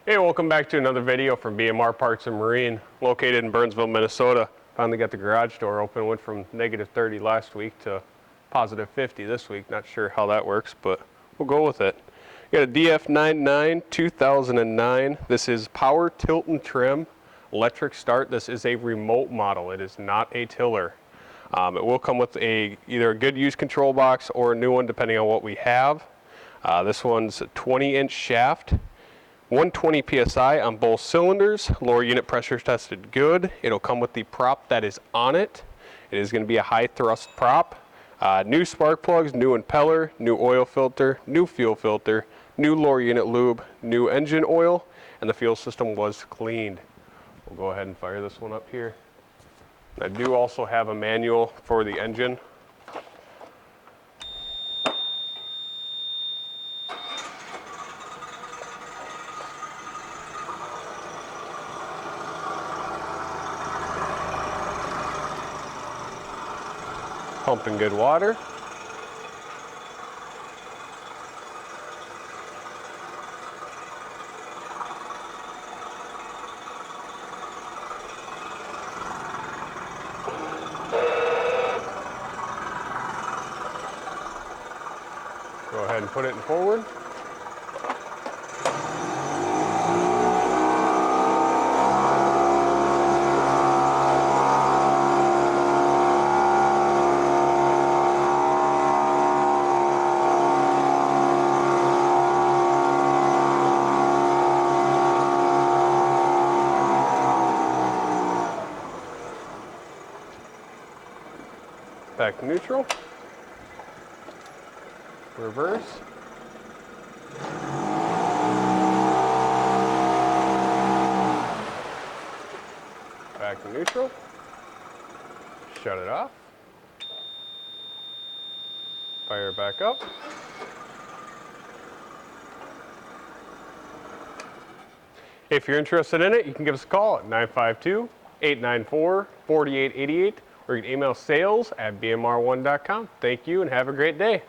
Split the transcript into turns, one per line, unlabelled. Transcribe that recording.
Hey, welcome back to another video from BMR Parts and Marine, located in Burnsville, Minnesota. Finally got the garage door open. Went from -30 last week to +50 this week. Not sure how that works, but we'll go with it. You got a DF99 2009. This is power tilt and trim, electric start. This is a remote model. It is not a tiller. It will come with either a good use control box or a new one depending on what we have. This one's a 20-inch shaft. 120 psi on both cylinders. Lower unit pressure tested good. It'll come with the prop that is on it. It is going to be a high thrust prop. New spark plugs, new impeller, new oil filter, new fuel filter, new lower unit lube, new engine oil, and the fuel system was cleaned. We'll go ahead and fire this one up here. I do also have a manual for the engine. Pumping good water. Go ahead and put it in forward. Back to neutral. Reverse. Back to neutral. Shut it off. Fire it back up. If you're interested in it, you can give us a call at 952-894-4888. or you can email sales@bmr1.com. Thank you and have a great day.